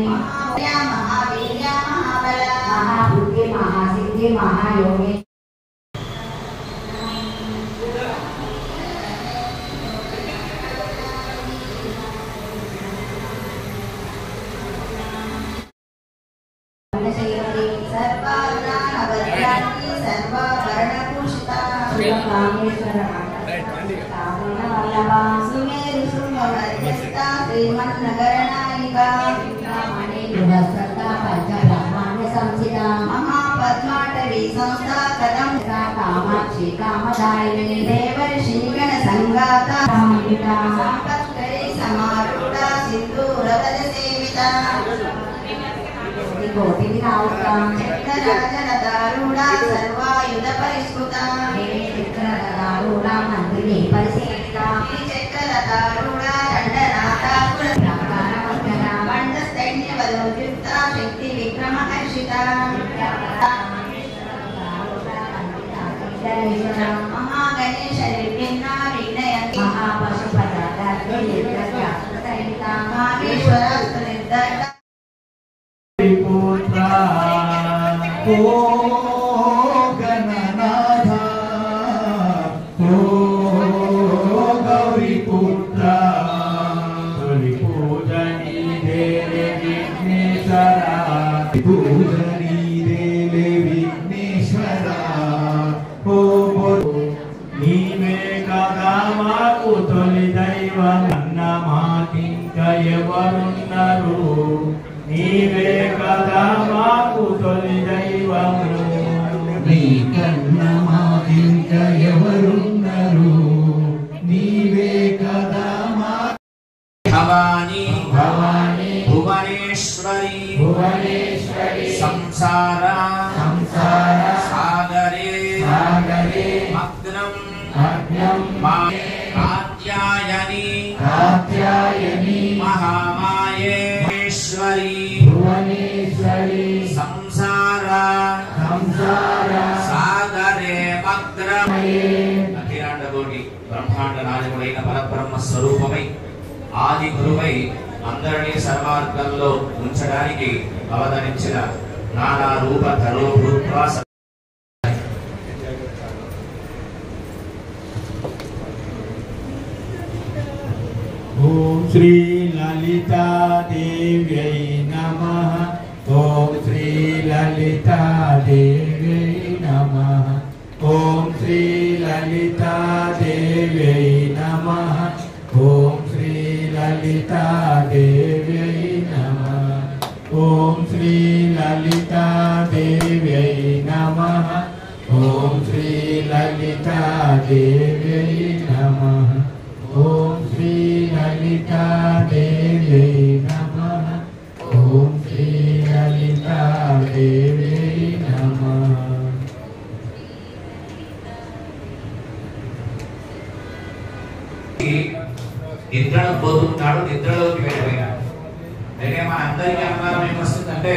महावीर्य महाबल महाबुद्धि महासिद्धि महायोगी महापद्माटवी संस्था कदम कामाक्षी कामदायिनी देवर्षि गण संगाता संपत्करी समारूढ़ा सिंधूरवद सेविता कोटि विनाशा चक्रराजनदारूढ़ा सर्वायुध परिष्कृता चक्रराजनदारूढ़ा मंत्रिणी परिसेविता चक्रराजनदारूढ़ा दंडनाथा पुरस्कारा मंडस्तैन्यवदोद्युक्ता शक्ति विक्रम हर्षिता महागणेश निर्विघ्ना विघ्नयति महापशुपता सैनिका माहेश्वरास्त्र निर्दग्धा पुत्रा ओ गणनाथा ओ गौरी पुत्रा तोली पूजनी देले विघ्नेश्वरा पूजनी देले विघ्नेश्वरा ओ नीवे कदा माकु तोली दैवम नमाकिंकयवरुन्नरु నీవే కదా మాకు తొలి దైవము నీ కన్నా మాకింక ఎవరున్నారు నీవే కదా మా భవాని భవాని భువనేశ్వరి భువనేశ్వరి సంసార సంసార సాగరే సాగరే మగ్నం మగ్నం మా కాత్యాయని కాత్యాయని మహామాయే भुवनेश्वरी संसार संसार सागरे मग्नमये अखिलांड कोटि ब्रह्मांड नायकुडैन परब्रह्म स्वरूपमై ఆది గురువై అందరినీ సర్వార్థంలో ఉంచడానికి అవతరించిన నానా రూప ధరో భూత్వా ఓం శ్రీ లలితా దేవ్యై నమః ఓం శ్రీ లలితా దేవ్యై నమః ఓం శ్రీ లలితా దేవ్యై నమః ఓం శ్రీ లలితా దేవ్యై నమః ఓం శ్రీ లలితా దేవ్యై నమః ఓం శ్రీ లలితా దేవ్యై నమః ఓం శ్రీ లలితా దేవ్యై నమః ఓం శ్రీ లలితా దేవ్యై నమః నిద్రను పోతుంటాడు నిద్రలోకి వెళ్ళిపోయాడు అంటే మన అందరికీ అనుమానం ఏమొస్తుందంటే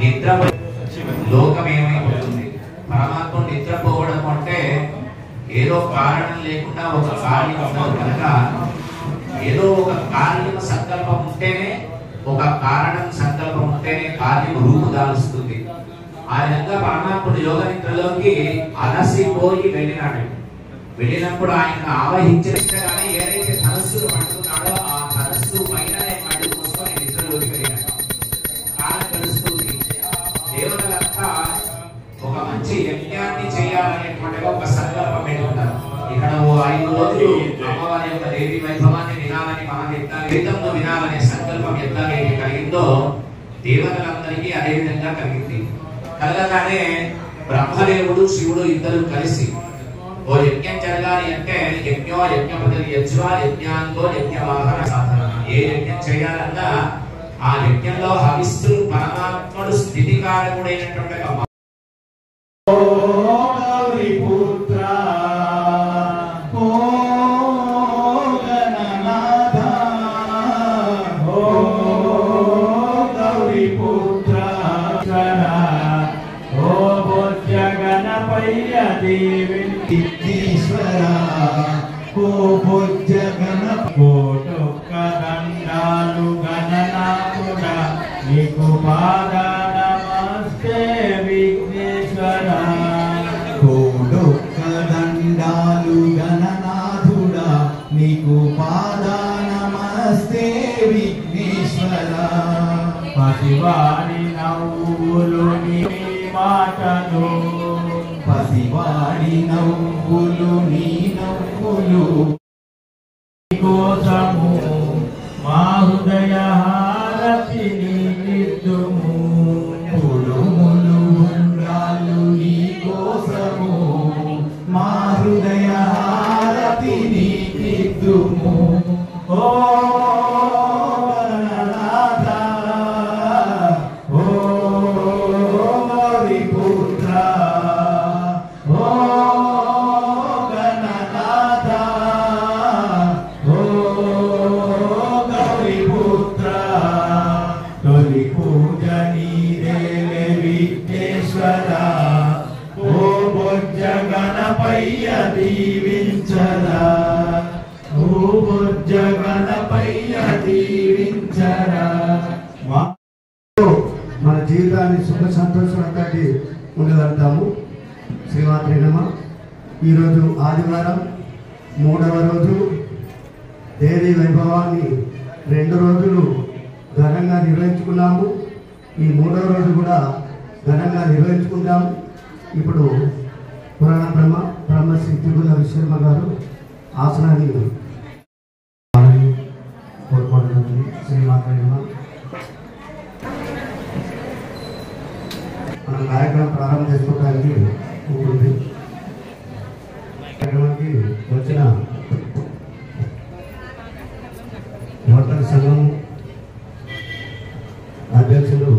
నిద్ర లోకం ఏమైపోతుంది పరమాత్మ నిద్రపోవడం అంటే ఏదో కారణం లేకుండా ఒక కార్యం ఉండదు కనుక ఏదో ఒక కార్యం సంకల్పం ఉంటేనే ఒక కారణం సంకల్పం ఉంటేనే కార్యం రూపు దాల్చుతుంది ఆ విధంగా పరమాత్ముడు యోగ నిద్రలోకి అలసిపోయి వెళ్ళినప్పుడు ఆయన ఆవహించగానే ఏదైతే ధనస్సును పట్టుకున్నాడో ఆ ధనస్సు పైన అడ్డు మూసుకొని నిద్రలోకి వెళ్ళినాడు కాలం గడుస్తుంది దేవతలంతా ఒక మంచి యజ్ఞాన్ని చేయాలనేటువంటి ఒక సంకల్పం పెట్టుకుంటారు ఇక్కడ ఓ 5 రోజులు అమ్మవారి యొక్క దేవి వైభవాన్ని వినాలని మనం వేదంలో వినాలనే సంకల్పం ఎట్లాగైతే కలిగిందో దేవతలందరికీ అదే విధంగా కలిగింది కలగగానే బ్రహ్మదేవుడు శివుడు ఇద్దరు కలిసి ఓ యజ్ఞం జరగాలి అంటే యజ్ఞో యజ్ఞపతి యజ్వా యజ్ఞాంతో యజ్ఞవాహన సాధన ఏ యజ్ఞం చేయాలన్నా ఆ యజ్ఞంలో హవిస్సులు పరమాత్ముడు స్థితికారకుడైనటువంటి గౌరీ పుత్ర ఓ గణనాథ ఓ గౌరీ పుత్ర ఓ భోజ్య గణపయ్య దేవి విఘ్నేశ్వర ఓ భోజ్య గణప కోటొక్క దండాలు గణనాథుడా నీకు పాద నమస్తే విఘ్నేశ్వర కోడొక్క దండాలు గణనాథుడా నీకు పాద నమస్తే విఘ్నేశ్వర పసివాడి నవ్వులు నీ మాటలు పసివాడి నవ్వులు నీ నవ్వులు కోసము మా హృదయ హారతిని ఇద్దుము పుడుములు ఉండ్రాళ్ళు నీ కోసము మా హృదయ హారతిని ఇద్దుము ఓ గణనాథ ఓ గౌరీపుత్ర ఓ గణనాథ ఓ గౌరీపుత్ర తొలి పూజ నీదేలే విఘ్నేశ్వర ఓ బొజ్జ గణపయ్య దీవించరా ఓ బొజ్జ గణపయ్య దీవించరా మన జీవితాన్ని సుఖ సంతోషాలతోటి ఉండగలుగుతాము. శ్రీమాత్రి నమ. ఈరోజు ఆదివారం 3వ రోజు. దేవి వైభవాన్ని 2 రోజులు ఘనంగా నిర్వహించుకున్నాము. ఈ 3వ రోజు కూడా ఘనంగా నిర్వహించుకుంటాము. ఇప్పుడు పురాణ బ్రహ్మశ్రీ తిరుమల విశ్వకర్మ గారు ఆసనాన్ని కోరుకుంటున్నాను. శ్రీమాత్రి నమ. మన కార్యక్రమం ప్రారంభం చేసుకోవడానికి ఉంటుంది. కార్యక్రమానికి వచ్చిన వర్తక సంఘం అధ్యక్షులు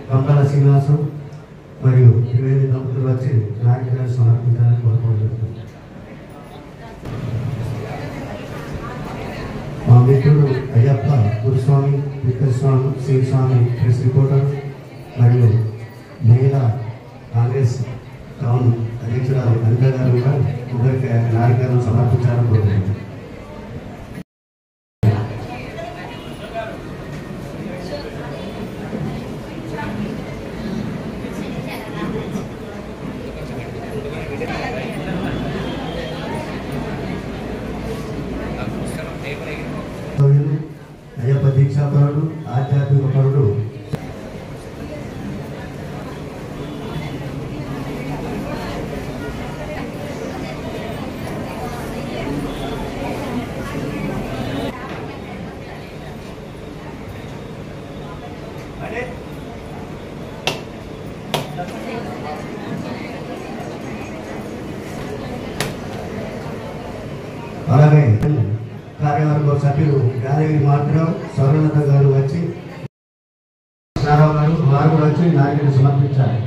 కంపల శ్రీనివాసం మరియు త్రివేది దంపతులు వచ్చి నాయకులను సమర్పించాలని కోరుకుంటున్నాను. మా మిత్రుడు అయ్యప్ప గురుస్వామి, విక్రస్వామి, శ్రీస్వామి ప్రెస్ రిపోర్టర్ మరియు మహిళా కాంగ్రెస్ టౌన్ అధ్యక్షురాలు అనిత గారు కూడా ఇద్దరికి నాయకులను సమర్పించాలని కోరుకుంటున్నాను. అయ్యప్ప దీక్షాపరుడు, ఆధ్యాత్మిక పరుడు అలాగే కార్యవర్గ సభ్యులు యాదగిరి మాత్రం సౌరలత గారు వచ్చి వారు కూడా వచ్చి నాయకుడిని సమర్పించారు.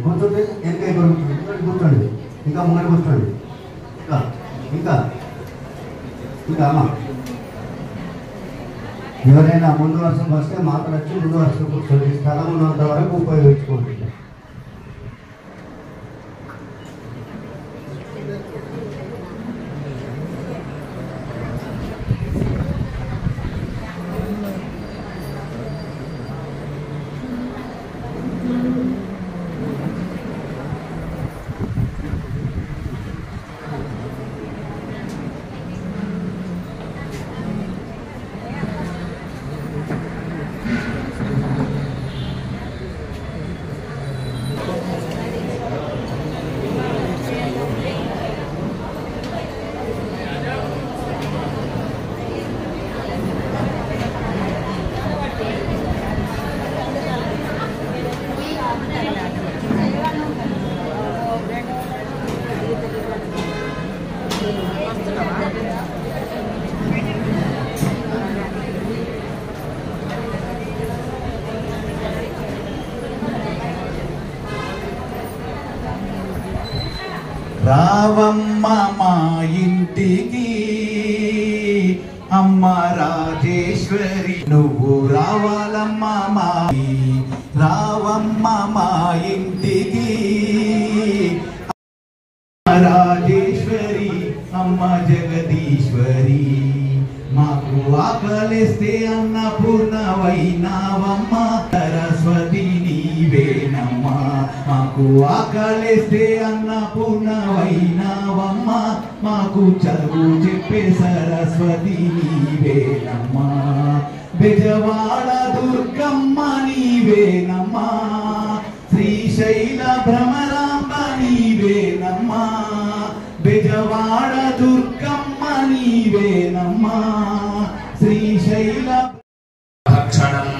కూర్చోండి, కూర్చోండి, ఇంకా ముంగడి కూర్చోండి, ఇంకా ఇంకా అమ్మ ఎవరైనా ముందు వర్షం వస్తే మాత్రం వచ్చి ముందు వర్షం కూర్చోండి. స్థలం ఉన్నంత వరకు ఉపయోగించుకోండి. రావమ్మ మా ఇంటికి అమ్మ రాజేశ్వరి నువ్వు రావాలమ్మా మా రావమ్మ మా ఇంటికి రాజేశ్వరి అమ్మ జగదీశ్వరి మాకు ఆకలిస్తే అన్నపూర్ణవైనావమ్మ సరస్వతి నీవేనమ్మా మాకు ఆకలిస్తే అన్నపూర్ణవైనావమ్మ మాకు చదువు చెప్పే సరస్వతి నీవేనమ్మా బెజవాడ దుర్గమ్మ నీవేనమ్మా శ్రీశైల భ్రమరాంబ నీవేనమ్మా బెజవాడ దుర్గమ్మ నీవేనమ్మా శ్రీశైల భక్షణం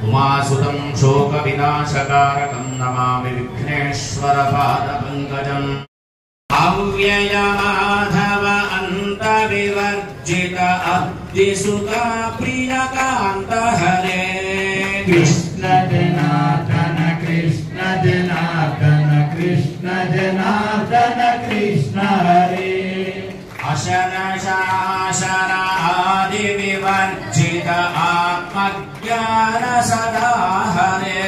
ఉమాసుతం శోక వినాశకారకం నమామి విఘ్నేశ్వర పాద పంకజం అవ్యయ మాధవ అంత వివర్జిత అబ్దిసుత ప్రియకాంత హరే కృష్ణ జనార్దన కృష్ణ జనార్దన కృష్ణ జనార్దన కృష్ణ హరే అశన శాసన ఆది వివర్జిత ఆత్మజ్ఞాన సదా హరే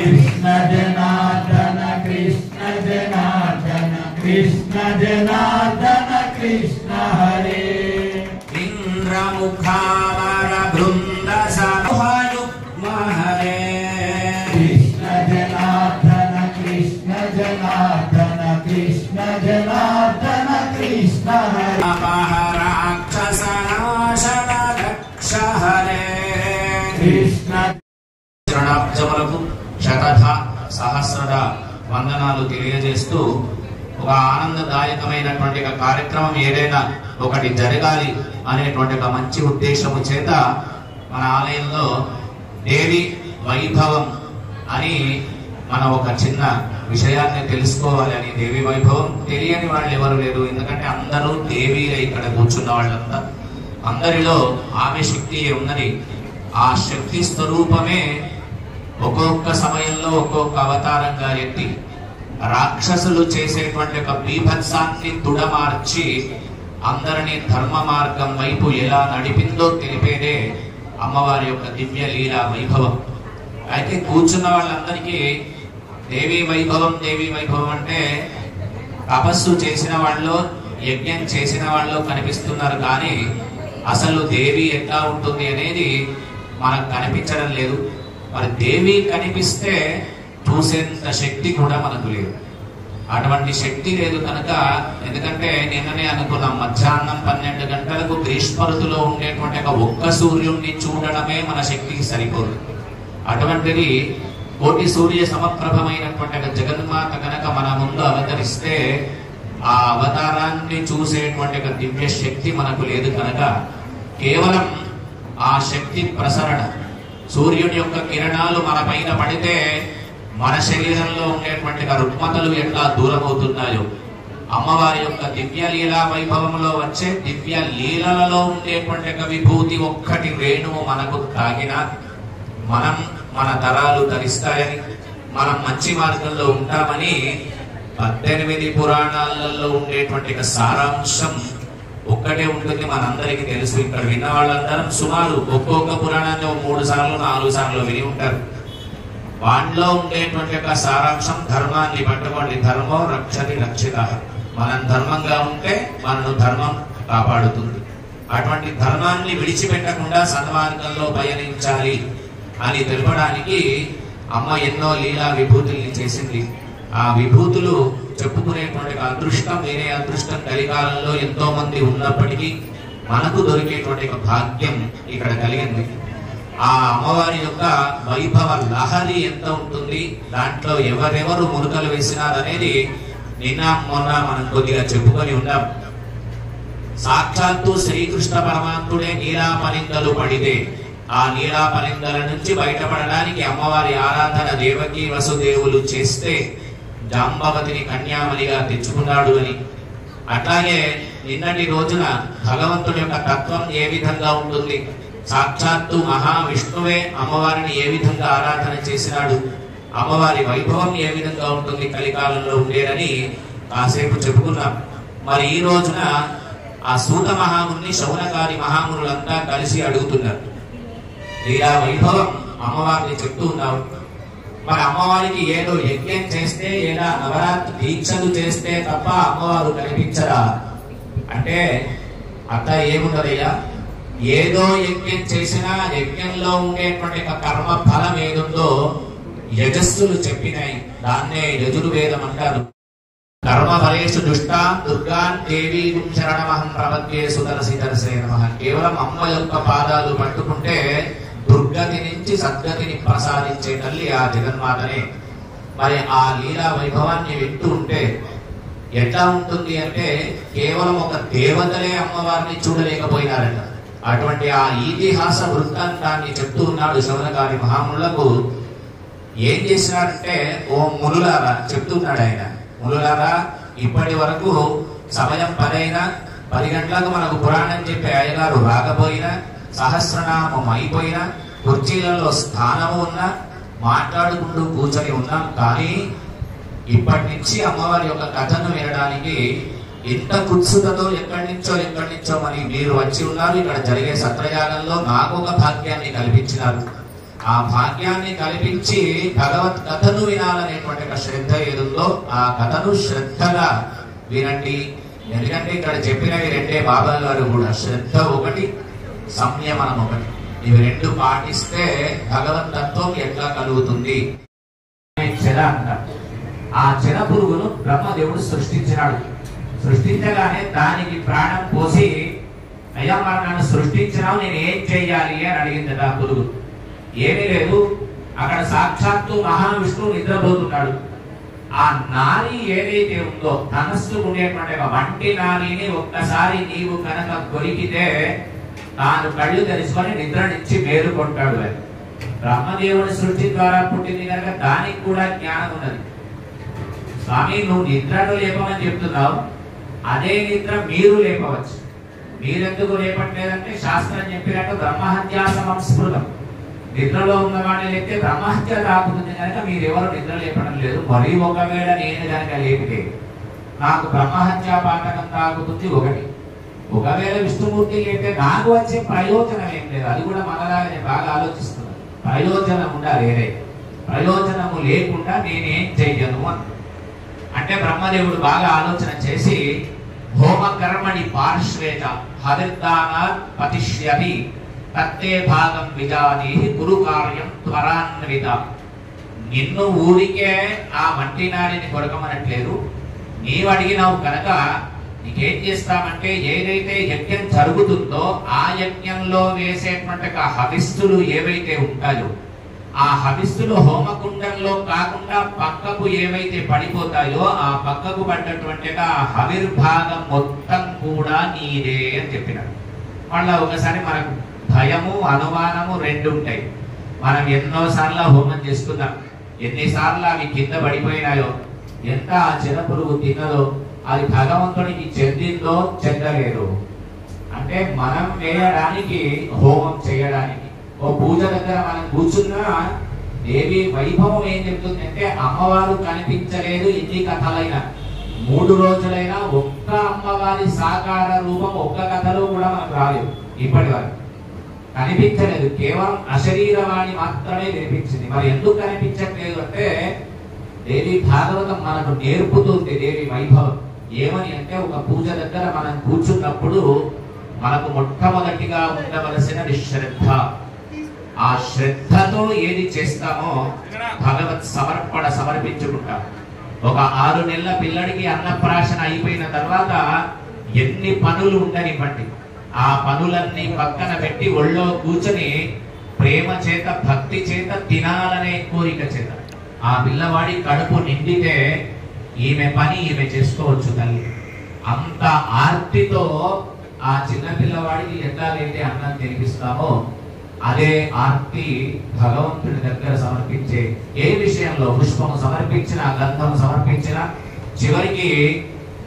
కృష్ణ జనార్దన కృష్ణ జనార్దన కృష్ణ జనార్దన కృష్ణ హరే ఇంద్రముఖామర బృంద సమయుగ్మ హరే కృష్ణ జనార్దన కృష్ణ జనార్దన కృష్ణ జనార్దన కృష్ణ హరే అపహరాక్షసనాశన రక్ష హరే కృష్ణ శరణాబ్జములకు శతధ సహస్రద వందనాలు తెలియజేస్తూ ఒక ఆనందదాయకమైనటువంటి ఒక కార్యక్రమం ఏదైనా ఒకటి జరగాలి అనేటువంటి ఒక మంచి ఉద్దేశము చేత మన ఆలయంలో దేవి వైభవం అని మన ఒక చిన్న విషయాన్ని తెలుసుకోవాలి అని దేవి వైభవం తెలియని వాళ్ళు ఎవరు లేరు ఎందుకంటే అందరూ దేవి ఇక్కడ కూర్చున్న వాళ్ళంతా అందరిలో ఆమె శక్తి ఉన్నది ఆ శక్తి స్వరూపమే ఒక్కొక్క సమయంలో ఒక్కొక్క అవతారంగా ఎత్తి రాక్షసులు చేసేటువంటి ఒక బీభత్సాన్ని తుడమార్చి అందరినీ ధర్మ మార్గం వైపు ఎలా నడిపిందో తెలిపేదే అమ్మవారి యొక్క దివ్య లీలా వైభవం. అయితే కూర్చున్న వాళ్ళందరికీ దేవి వైభవం అంటే తపస్సు చేసిన వాళ్ళు యజ్ఞం చేసిన వాళ్ళు కనిపిస్తున్నారు కానీ అసలు దేవి ఎట్లా ఉంటుంది అనేది మనకు కనిపించడం లేదు. మరి దేవి కనిపిస్తే చూసేంత శక్తి కూడా మనకు లేదు. అటువంటి శక్తి లేదు కనుక ఎందుకంటే నిన్ననే అనుకున్నాం మధ్యాహ్నం 12 గంటలకు గ్రీష్మ ఋతులో ఉండేటువంటి ఒక్క సూర్యుడిని చూడడమే మన శక్తికి సరిపోదు. అటువంటిది కోటి సూర్య సమప్రభమైనటువంటి జగన్మాత కనుక మన ముందు అవతరిస్తే ఆ అవతారాన్ని చూసేటువంటి దివ్య శక్తి మనకు లేదు కనుక కేవలం ఆ శక్తి ప్రసరణ సూర్యుని యొక్క కిరణాలు మన పైన పడితే మన శరీరంలో ఉండేటువంటి రుగ్మతలు ఎట్లా దూరం అవుతున్నాయో అమ్మవారి యొక్క దివ్య లీలా వైభవంలో వచ్చే దివ్య లీలలలో ఉండేటువంటి విభూతి ఒక్కటి వేణువు మనకు తాగినా మనం మన తరాలు ధరిస్తాయని మనం మంచి మార్గంలో ఉంటామని 18 పురాణాలలో ఉండేటువంటి సారాంశం ఒక్కటే ఉంటుంది. మనందరికీ తెలుసు. ఇక్కడ విన్న వాళ్ళందరం సుమారు ఒక్కొక్క పురాణాన్ని 3 సార్లు 4 సార్లు విని ఉంటారు. వాటిలో ఉండేటువంటి సారాంశం ధర్మాన్ని పట్టుకోండి. ధర్మో రక్షతి రక్షిత. మనం ధర్మంగా ఉంటే మనను ధర్మం కాపాడుతుంది. అటువంటి ధర్మాన్ని విడిచిపెట్టకుండా సన్మార్గంలో పయనించాలి అని తెలపడానికి అమ్మ ఎన్నో లీలా విభూతుల్ని చేసింది. ఆ విభూతులు చెప్పుకునేటువంటి అదృష్టం వేరే అదృష్టం కలికాలంలో ఎంతో మంది ఉన్నప్పటికీ మనకు దొరికేటువంటి భాగ్యం ఇక్కడ కలిగింది. ఆ అమ్మవారి యొక్క వైభవ లహరి ఎంత ఉంటుంది, దాంట్లో ఎవరెవరు మురుకలు వేసినారనేది నిన్న మొన్న మనం కొద్దిగా చెప్పుకొని ఉన్నాం. సాక్షాత్తు శ్రీకృష్ణ పరమాత్ముడే నీలాపనిందలు పడితే ఆ నీలాపనిందల నుంచి బయటపడడానికి అమ్మవారి ఆరాధన దేవకీ వసుదేవులు చేస్తే జాంబవతిని కన్యామణిగా తెచ్చుకున్నాడు అని. అట్లాగే నిన్నటి రోజున భగవంతుడి యొక్క తత్వం ఏ విధంగా ఉంటుంది, సాక్షాత్తు మహావిష్ణువే అమ్మవారిని ఏ విధంగా ఆరాధన చేసినాడు, అమ్మవారి వైభవం ఏ విధంగా ఉంటుంది కలికాలంలో ఉండేదని కాసేపు చెప్పుకున్నాం. మరి ఈ రోజున ఆ సూత మహాముని శౌనకాది మహామునులంతా కలిసి అడుగుతున్నారు, లీలా వైభవం అమ్మవారిని చెప్తూ ఉన్నారు. మరి అమ్మవారికి ఏదో యజ్ఞం చేస్తే లేదా నవరాత్రి దీక్షలు చేస్తే తప్ప అమ్మవారు కనిపించరా అంటే అంత ఏముందయ్యా, ఏదో యజ్ఞం చేసినా యజ్ఞంలో ఉండేటువంటి కర్మ ఫలం ఏదుందో యజస్సులు చెప్పినాయి. దాన్నే యజుర్వేదం అంటారు. కర్మ ఫలేషు దుష్టాం దుర్గాన్ దేవీ శరణమహం ప్రపద్యే సుదర్శి దర్శే నమః. కేవలం అమ్మ యొక్క పాదాలు పట్టుకుంటే దుర్గతి నుంచి సద్గతిని ప్రసాదించే తల్లి ఆ జగన్మాతనే. మరి ఆ లీలా వైభవాన్ని వింటూ ఉంటే ఎట్లా ఉంటుంది అంటే కేవలం ఒక దేవతలే అమ్మవారిని చూడలేకపోయినారట. అటువంటి ఆ ఇతిహాస వృత్తాంతాన్ని చెప్తూ ఉన్నాడు శౌనకాది మహామునులకు. ఏం చేసినారంటే, ఓ మునులారా చెప్తున్నాడు ఆయన, మునులారా ఇప్పటి వరకు సమయం 10 అయినా 10 గంటలకు మనకు పురాణం చెప్పే అయ్యగారు రాకపోయినా, సహస్రనామం అయిపోయినా, కుర్చీలలో స్థానము ఉన్నా, మాట్లాడుకుంటూ కూర్చొని ఉన్నాం. కానీ ఇప్పటి నుంచి అమ్మవారి యొక్క కథను వినడానికి ఇంత కుత్సుకతో ఎక్కడి నుంచో మరి మీరు వచ్చి ఉన్నారు. ఇక్కడ జరిగే సత్రయాగంలో నాకు ఒక భాగ్యాన్ని కల్పించినారు. ఆ భాగ్యాన్ని కల్పించి భగవత్ కథను వినాలనేటువంటి ఒక శ్రద్ధ ఏదుందో ఆ కథను శ్రద్ధగా వినండి. ఎందుకంటే ఇక్కడ చెప్పినవి రెండే బాబా గారు కూడా, శ్రద్ధ ఒకటి, సంయమనం ఒకటి. ఇవి రెండు పాటిస్తే భగవత్ తత్వం ఎట్లా కలుగుతుంది. చెద అంటారు. ఆ చెద పురుగును బ్రహ్మదేవుడు సృష్టించినాడు. సృష్టించగానే దానికి ప్రాణం పోసి, అయ్యా మరి నన్ను సృష్టించినావు, నేను ఏం చెయ్యాలి అని అడిగింది ఆ పురుగు. ఏమీ లేదు, అక్కడ సాక్షాత్తు మహావిష్ణువు నిద్రపోతున్నాడు. ఆ నారి ఏదైతే ఉందో తనస్సు ఉండేటువంటి వంటి నారిని ఒక్కసారి నీవు కనుక కొరికితే తాను కళ్ళు తెరుచుకొని నిద్ర నుంచి మేలుకొంటాడు అని. బ్రహ్మదేవుని సృష్టి ద్వారా పుట్టింది కనుక దానికి కూడా జ్ఞానం ఉన్నది. స్వామి నువ్వు నిద్రను లేపమని చెప్తున్నావు, అదే నిద్ర మీరు లేపవచ్చు. మీరెందుకు లేపట్లేదంటే శాస్త్రం చెప్పినట్టు బ్రహ్మహత్యా సంస్కృతం. నిద్రలో ఉన్నవాడిని లేపితే బ్రహ్మహత్య తాకుతుంది కనుక మీరెవరు నిద్ర లేపడం లేదు. మరి ఒకవేళ నేను కనుక లేపితే నాకు బ్రహ్మహత్యా పాతకం తాకుతుంది ఒకటి. ఒకవేళ విష్ణుమూర్తి లేపితే నాకు వచ్చే ప్రయోజనం ఏం లేదు. అది కూడా మనలాగానే బాగా ఆలోచిస్తున్నాను. ప్రయోజనం ఉండాలి, వేరే ప్రయోజనము లేకుండా నేనేం చెయ్యను అని. అంటే బ్రహ్మదేవుడు బాగా ఆలోచన చేసి హోమ కర్మణి పార్శ్వేత హవిర్దానాత్ పతిష్యతి తత్తే భాగం విజానీహి గురు కార్యం త్వరాన్విత. నిన్ను ఊరికే ఆ మట్టి నాడిని కొరకమనట్లేదు, నీవు అడిగినావు కనుక నీకేం చేస్తామంటే ఏదైతే యజ్ఞం జరుగుతుందో ఆ యజ్ఞంలో వేసేటువంటి హవిస్సులు ఏవైతే ఉంటాయో ఆ హవిస్సులు హోమకుండంలో కాకుండా పక్కకు ఏవైతే పడిపోతాయో ఆ పక్కకు పడ్డటువంటి ఆ హవిర్భాగం మొత్తం కూడా నీదే అని చెప్పినాడు. మళ్ళా ఒకసారి మనకు భయము అనుమానము రెండు ఉంటాయి. మనం ఎన్నోసార్లు హోమం చేస్తున్నాం, ఎన్నిసార్లు అవి కింద పడిపోయినాయో, ఎంత ఆ చెదపురుగు తిన్నదో, అది భగవంతుడికి చెందిందో చెందలేదు. అంటే మనం వేయడానికి, హోమం చేయడానికి, ఓ పూజ దగ్గర మనం కూర్చున్నా దేవి వైభవం ఏం చెప్తుంది అంటే అమ్మవారు కనిపించలేదు. ఎన్ని కథలైనా 3 రోజులైనా ఒక్క అమ్మవారి సాకార రూపం ఒక్క కథలో కూడా మనకు రాలేదు. ఇప్పటి వరకు కనిపించలేదు, కేవలం అశరీరవాణి మాత్రమే వినిపించింది. మరి ఎందుకు కనిపించట్లేదు అంటే దేవి భాగవతం మనకు నేర్పుతుంది దేవి వైభవం. ఏమని అంటే ఒక పూజ దగ్గర మనం కూర్చున్నప్పుడు మనకు మొట్టమొదటిగా ఉండవలసినది శ్రద్ధ. ఆ శ్రద్ధతో ఏది చేస్తామో భగవత్ సమర్పించుకుంటాం. ఒక 6 నెలల పిల్లడికి అన్నప్రాశన అయిపోయిన తర్వాత ఎన్ని పనులు ఉండనివ్వండి, ఆ పనులన్నీ పక్కన పెట్టి ఒళ్ళో కూర్చొని ప్రేమ చేత భక్తి చేత తినాలనే కోరిక చేత ఆ పిల్లవాడి కడుపు నిండితే ఈమె పని ఈమె చేసుకోవచ్చు తల్లి. అంత ఆర్తితో ఆ చిన్న పిల్లవాడికి ఎట్లాగైతే అన్నం తినిపిస్తామో అదే ఆర్తి భగవంతుడి దగ్గర సమర్పించే ఏ విషయంలో పుష్పము సమర్పించిన, గంధము సమర్పించిన, చివరికి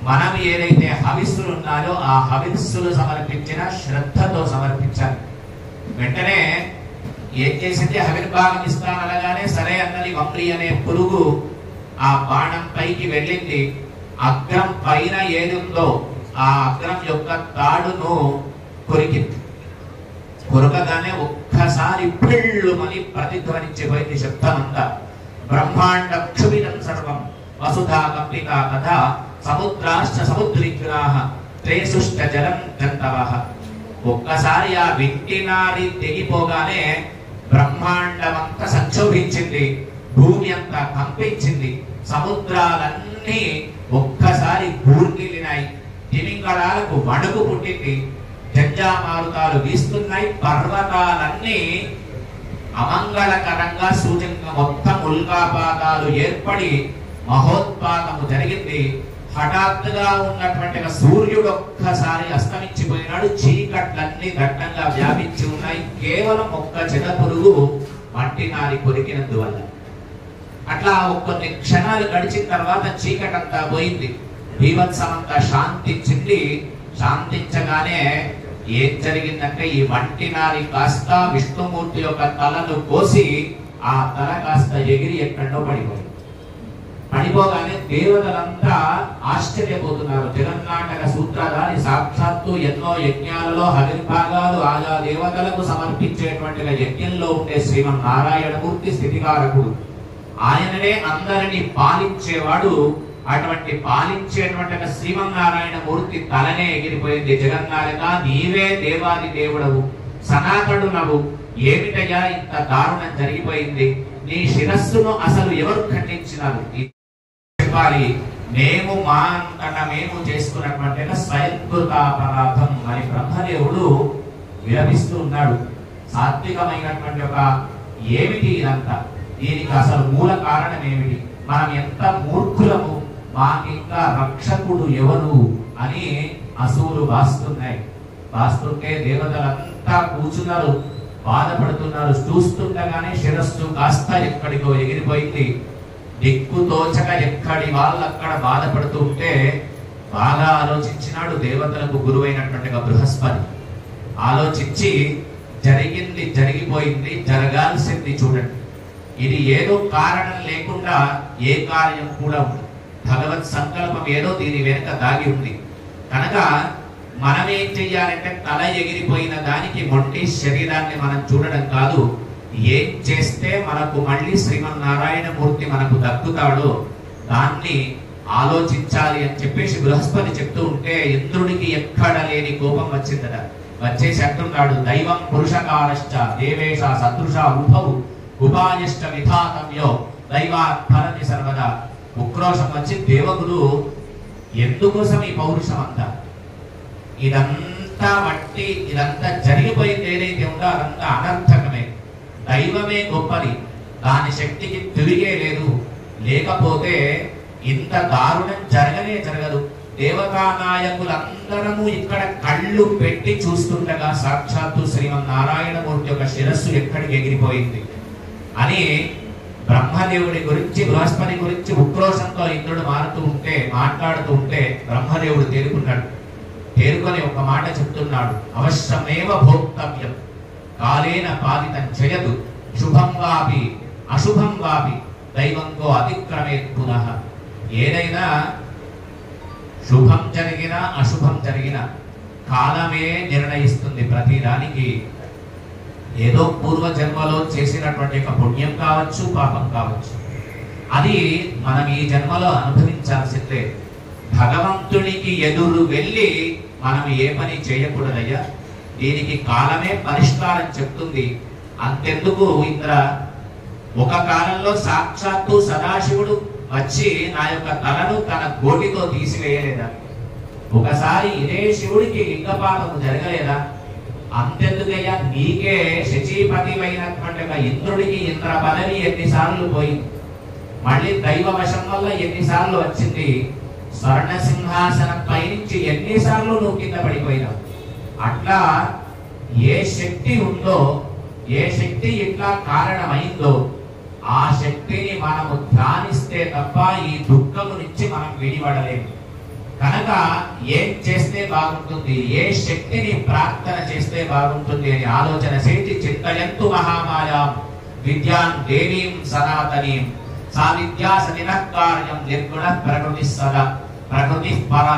మనం ఏదైతే హవిస్సులు ఉన్నాయో ఆ హవిస్సులు సమర్పించిన శ్రద్ధతో సమర్పించాలి. వెంటనే ఏం చేసింది, హవిర్భాగం ఇస్తాననగానే సరే అన్నది వంబ్రి అనే పురుగు. ఆ బాణం పైకి వెళ్ళింది. అగ్రం పైన ఏది ఉందో ఆ అగ్రం యొక్క తాడును కొరికింది. కొరకగానే ఒక్క ఒక్కసారి పిళ్ళుమని ప్రతిధ్వనించిపోయింది శబ్దమంతా. బ్రహ్మాండ క్షుభిరం సర్వం వసుధా కంపితా కథా సముద్రాశ్చ సముద్రిగ్రాహ త్రేసుష్ట జలం జంతవః. ఒక్కసారి ఆ వింటినారి తెగిపోగానే బ్రహ్మాండమంతా సంక్షోభించింది, భూమి అంతా కంపించింది, సముద్రాలన్నీ ఒక్కసారి భూర్గిలినాయి, తిమింగళాలకు వణుకు పుట్టింది, జంజామారుతాలు వీస్తున్నాయి, పర్వతాలన్నీ అమంగళకరంగా సూచనగా మొత్తం ఉల్కాపాతాలు ఏర్పడి మహోత్పాతము జరిగింది. హఠాత్తుగా ఉన్నటువంటి సూర్యుడు ఒక్కసారి అస్తమించిపోయినాడు. చీకట్లన్నీ దట్టంగా వ్యాపించి ఉన్నాయి. కేవలం ఒక్క చిన్న పురుగు మట్టినారి కొరికినందువల్ల. అట్లా కొన్ని క్షణాలు గడిచిన తర్వాత చీకటంతా పోయింది, బీభత్సమంతా శాంతించింది. శాంతించగానే ఏం జరిగిందంటే ఈ మట్టినారి కాస్త విష్ణుమూర్తి యొక్క తలను కోసి ఆ తల కాస్త ఎగిరి ఎక్కడో పడిపోయింది. పడిపోగానే దేవతలంతా ఆశ్చర్యపోతున్నారు. జగన్నాటక సూత్రధారి సాక్షాత్తు ఎన్నో యజ్ఞాలలో హవిర్భాగాలు ఆయా దేవతలకు సమర్పించేటువంటి యజ్ఞంలో ఉండే శ్రీమన్నారాయణమూర్తి స్థితికారకుడు. ఆయననే అందరినీ పాలించేవాడు. అటువంటి పాలించేటువంటి శ్రీమన్నారాయణ మూర్తి తలనే ఎగిరిపోయింది. జగన్నాథ, నీవే దేవాది దేవుడవు, సనాతనుడవు, ఏమిటయ్యా ఇంత దారుణం జరిగిపోయింది? నీ శిరస్సును అసలు ఎవరు ఖండించినారు చెప్పాలి. మేము మా అంతటా మేము చేసుకున్నటువంటి స్వయంకృతాపరాధం అని బ్రహ్మదేవుడు విలపిస్తూ ఉన్నాడు. సాత్వికమైనటువంటి ఒక ఏమిటి ఇదంతా? దీనికి అసలు మూల కారణం ఏమిటి? మనం ఎంత మూర్ఖులము, మాకింకా రక్షకుడు ఎవరు అని అసూలు వాస్తున్నాయి. వాస్తుంటే దేవతలంతా కూర్చున్నారు, బాధపడుతున్నారు. చూస్తుండగానే శిరస్సు కాస్త ఎక్కడికో ఎగిరిపోయింది. దిక్కు తోచక ఎక్కడి వాళ్ళు అక్కడ బాధపడుతూ ఉంటే బాగా ఆలోచించినాడు దేవతలకు గురువైనటువంటి బృహస్పతి. ఆలోచించి జరిగింది జరిగిపోయింది, జరగాల్సింది చూడండి. ఇది ఏదో కారణం లేకుండా ఏ కార్యం కూడా ఉంది. భగవత్ సంకల్పం ఏదో దీని వెనుక దాగి ఉంది. కనుక మనం ఏం చెయ్యాలంటే తల ఎగిరిపోయిన దానికి మొండి శరీరాన్ని మనం చూడడం కాదు, ఏం చేస్తే మనకు మళ్ళీ శ్రీమన్నారాయణ మూర్తి మనకు దక్కుతాడో దాన్ని ఆలోచించాలి అని చెప్పేసి బృహస్పతి చెప్తూ ఉంటే ఇంద్రుడికి ఎక్కడ లేని కోపం వచ్చిందట. వచ్చేసి అంటున్నాడు, దైవం పురుషకారశ్చ దేవేశ సదృశ ఉభౌ ఉపాయష్ట విధాతవ్యో దైవాత్ ఫలతి సర్వదా. ఉక్రోషం వచ్చి దేవగురు ఎందుకోసం ఈ పౌరుషం అంతా? ఇదంతా మట్టి, ఇదంతా జరిగిపోయింది ఏదైతే ఉందో అదంతా అనర్థకమే. దైవమే గొప్పది, దాని శక్తికి తిరిగే లేదు. లేకపోతే ఇంత దారుణం జరగనే జరగదు. దేవతా నాయకులందరము ఇక్కడ కళ్ళు పెట్టి చూస్తుండగా సాక్షాత్తు శ్రీమన్నారాయణమూర్తి యొక్క శిరస్సు ఎక్కడికి ఎగిరిపోయింది అని బ్రహ్మదేవుడి గురించి బృహస్పతి గురించి ఉక్రోషంతో ఇంద్రుడు మాట్లాడుతూ ఉంటే బ్రహ్మదేవుడు తేరుకున్నాడు. తేరుకొని ఒక మాట చెప్తున్నాడు, అవశ్యమేవ భోక్తవ్యం కాలేన పాలితం చేయదు శుభం వాపి అశుభం వాపి దైవంతో అతిక్రమేత్ పునః. ఏదైనా శుభం జరిగినా అశుభం జరిగినా కాలమే నిర్ణయిస్తుంది. ప్రతి దానికి ఏదో పూర్వ జన్మలో చేసినటువంటి ఒక పుణ్యం కావచ్చు, పాపం కావచ్చు, అది మనం ఈ జన్మలో అనుభవించాల్సిందే. భగవంతునికి ఎదురు వెళ్ళి మనం ఏ పని చేయకూడదయ్యా. దీనికి కాలమే పరిష్కారం చెప్తుంది. అంతెందుకు ఇంద్ర, ఒక కాలంలో సాక్షాత్తు సదాశివుడు వచ్చి నా యొక్క తలను తన గోటితో తీసివేయలేదా? ఒకసారి ఇదే శివుడికి లింగపాతము జరగలేదా? అంతెందుకయ్యా, నీకే శచీపతివైనటువంటి ఇంద్రుడికి ఇంద్ర పదవి ఎన్నిసార్లు పోయింది, మళ్ళీ దైవ వశం వల్ల ఎన్నిసార్లు వచ్చింది, స్వర్ణ సింహాసనం పైనుంచి ఎన్నిసార్లు నువ్వు కింద పడిపోయినావు. అట్లా ఏ శక్తి ఉందో, ఏ శక్తి ఇట్లా కారణమైందో ఆ శక్తిని మనము ధ్యానిస్తే తప్ప ఈ దుఃఖము నుంచి మనం విడిపడలేము. కనుక ఏం చేస్తే బాగుంటుంది, ఏ శక్తిని ప్రార్థన చేస్తే బాగుంటుంది అని ఆలోచన చేసి చింతయంతు మహామాయాం విద్యాం దేవీం సనాతనీం సా విద్యా సతినఃకార్యం నిర్గుణ ప్రకృతి సదా ప్రకృతి పర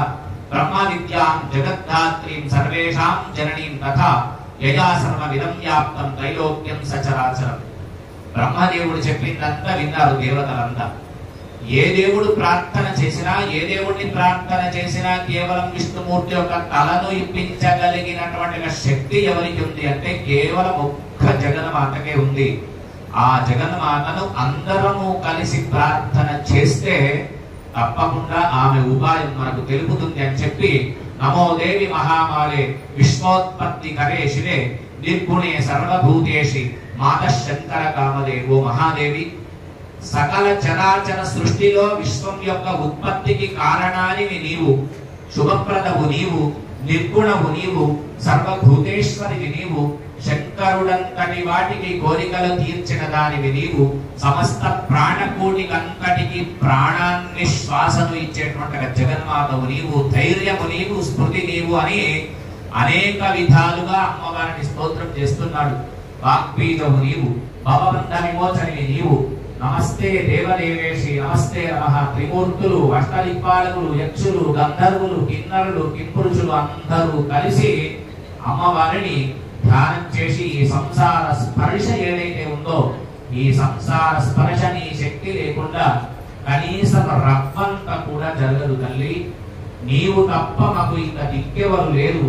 బ్రహ్మ విద్యాం జగద్ధాత్రీం సర్వేషాం జననీం తథా యయా సర్వమిదం వ్యాప్తం త్రైలోక్యం సచరాచరం. బ్రహ్మదేవుడు చెప్పిందంతా విన్నారు దేవతలంతా. ఏ దేవుడు ప్రార్థన చేసినా, ఏ దేవుడిని ప్రార్థన చేసినా కేవలం విష్ణుమూర్తి యొక్క తలను ఇప్పించగలిగినటువంటి శక్తి ఎవరికి ఉంది అంటే కేవలం ఒక్క జగన్మాతకే ఉంది. ఆ జగన్మాతను అందరము కలిసి ప్రార్థన చేస్తే తప్పకుండా ఆమె ఉపాయం మనకు తెలుపుతుంది అని చెప్పి నమో దేవి మహామాలే విశ్వోత్పత్తి కరే శివే నిర్గుణే సర్వభూతేషి మాత శంకర కామదే. ఓ మహాదేవి, సకల చరాచర సృష్టిలో విశ్వం యొక్క ఉత్పత్తికి కారణానివి నీవు, శుభప్రదవు నీవు, నిర్గుణవు నీవు, సర్వభూతేశ్వరివి నీవు, శంకరుడంతటి వాటికి కోరికలు తీర్చిన దానివి నీవు, సమస్త ప్రాణకోటికంతటికి ప్రాణాన్ని శ్వాసను ఇచ్చేటువంటి జగన్మాతవు నీవు, ధైర్యము నీవు, స్మృతి నీవు అని అనేక విధాలుగా అమ్మవారిని స్తోత్రం చేస్తున్నాడు. వాగ్బీజము నీవు, భవబంధ విమోచనివి నీవు, నమస్తే దేవదేవేశి నమస్తే నమః. త్రిమూర్తులు, అష్టదిక్పాలకులు, యక్షులు, గంధర్వులు, కిన్నరులు, కింపురుషులు అందరూ కలిసి అమ్మవారిని ధ్యానం చేసి ఈ సంసార స్పర్శ ఏదైతే ఉందో ఈ సంసార స్పర్శ నీ శక్తి లేకుండా కనీసం రవ్వంత కూడా జరగదు తల్లి. నీవు తప్ప మాకు ఇంకా దిక్కెవరు లేరు.